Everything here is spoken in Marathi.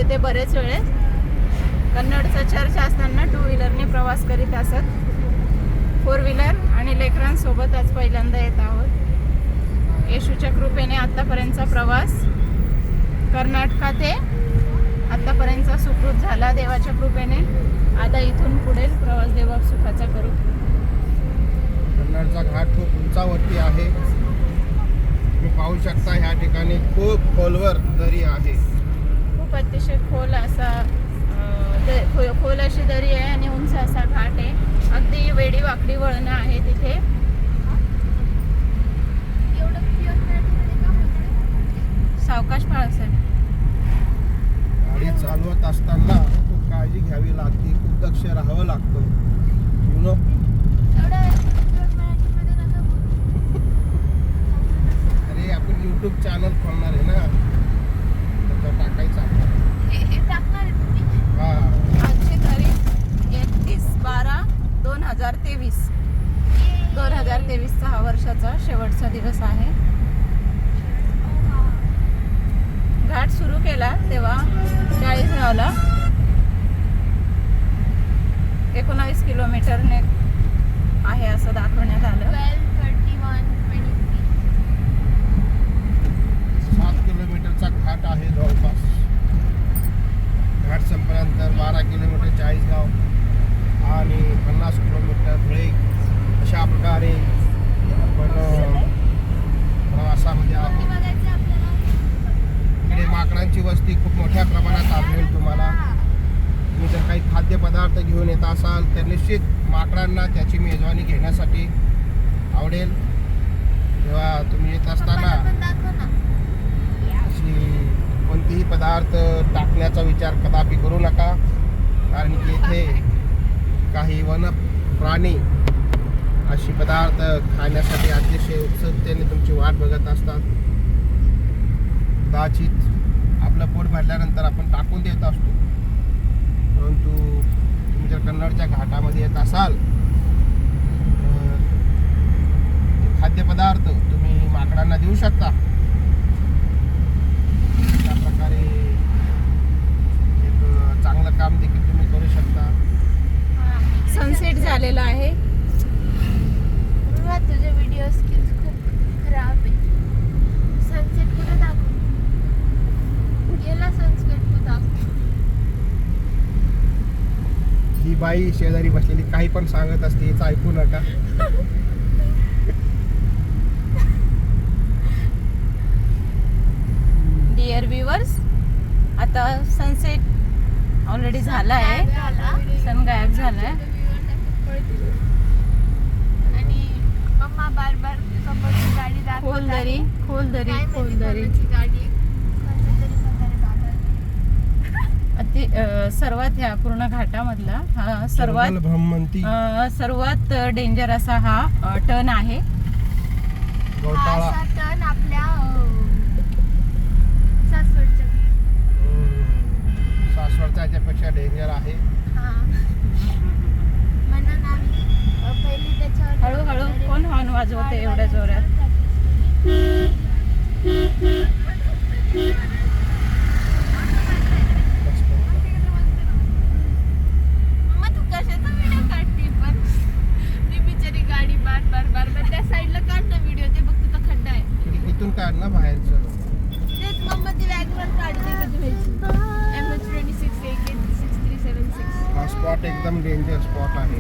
ते बरेच वेळेस. कन्नडचा चर्च असताना 2 व्हीलरने प्रवास करीत असत. 4 व्हीलर आणि लेकरांसोबत आज पहिल्यांदा येत आहोत. येशूच्या कृपेने आत्तापर्यंतचा प्रवास कर्नाटका ते आत्तापर्यंतचा सुखरूप झाला देवाच्या कृपेने. आता इथून पुढे प्रवास देवा सुखाचा करू. कन्नडचा घाट खूप उंचावरती आहे. तुम्ही पाहू शकता ह्या ठिकाणी खूप खोलवर दरी आहे. खूप अतिशय खोल असा खोल अशी दरी आहे आणि उंच असा घाट आहे. अगदी वेडी वाकडी वळणं आहे तिथे. सावकाश बाळासाहेब. गाडी चालवत असताना खूप काळजी घ्यावी लागते, खूप दक्ष राहावं लागतं. यु नो अरे आपण YouTube चॅनल खोलणार आहे ना, त्याच्यावर टाकायचं आपण. हा आजची तारीख 31/12/2023. 2023चा हा वर्षाचा शेवटचा दिवस आहे. घाट सुरू केला तेव्हा 40 गावला 19 किलोमीटरने आहे असं दाखवण्यात आलं. 7 किलोमीटरचा घाट आहे जवळपास. घाट संपल्यानंतर 12 किलोमीटर 40 गाव आणि 50 किलोमीटर धुळे. अशा प्रकारे आपण प्रवासामध्ये आहोत. इकडे माकडांची वस्ती खूप मोठ्या प्रमाणात आढळेल तुम्हाला. तुम्ही जर काही खाद्यपदार्थ घेऊन येत असाल तर निश्चित माकडांना त्याची मेजवानी घेण्यासाठी आवडेल. तेव्हा तुम्ही येत असताना अशी कोणतेही पदार्थ टाकण्याचा विचार कदापि करू नका, कारण की इथे काही वन प्राणी अशी पदार्थ खाण्यासाठी अतिशय उत्सुकतेने तुमची वाट बघत असतात. कदाचित आपलं पोट भरल्यानंतर आपण टाकून देत असतो, परंतु तुम्ही जर कन्नडच्या घाटामध्ये येत असाल तर खाद्यपदार्थ तुम्ही माकडांना देऊ शकता. त्या प्रकारे एक चांगलं काम देखील तुम्ही करू शकता. सनसेट झालेला आहे. तुझे व्हिडिओ स्किल्स खूप खराब आहे. सनसेट कुठे दाखव, गेला सनसेट कुठे दाखव. ही बाई शेजारी बसलेली काही पण सांगत असते, हिचं ऐकू नका. डिअर व्ह्यूअर्स, आता सनसेट ऑलरेडी झाला आहे. सन गायब झालाय. आणि मम्मा बार बार समोरची गाडी दाखवत खोलदरी खोलदरी काय माहिती खोलदरी कोणाची गाडी कोणत्या तरी म्हातारे बाबा. सर्वात ह्या पूर्ण घाटामधला हा जंगल भ्रमंती सर्वात डेंजर असा हा टर्न आहे. गवताळा असा टर्न आपल्या सासवडच्या सासवडचा याच्यापेक्षा डेंजर आहे. हा म्हणून आम्ही पहिली त्याच्यावर हळूहळू कोण हॉर्न वाजवते एवढ्या जोरात. मग तू कशाचा व्हिडिओ काढते पण. ती बिचारी गाडी बार बार बार बार त्या साईडला काढ ना व्हिडिओ. ते बघ तिथं खड्डा आहे. खिडकीतून काढ ना बाहेरचं. तेच मम्मा ती वॅगनर काढते कधी व्हायची. MS 26 AK 6376. हा स्पॉट एकदम डेंजर स्पॉट आहे.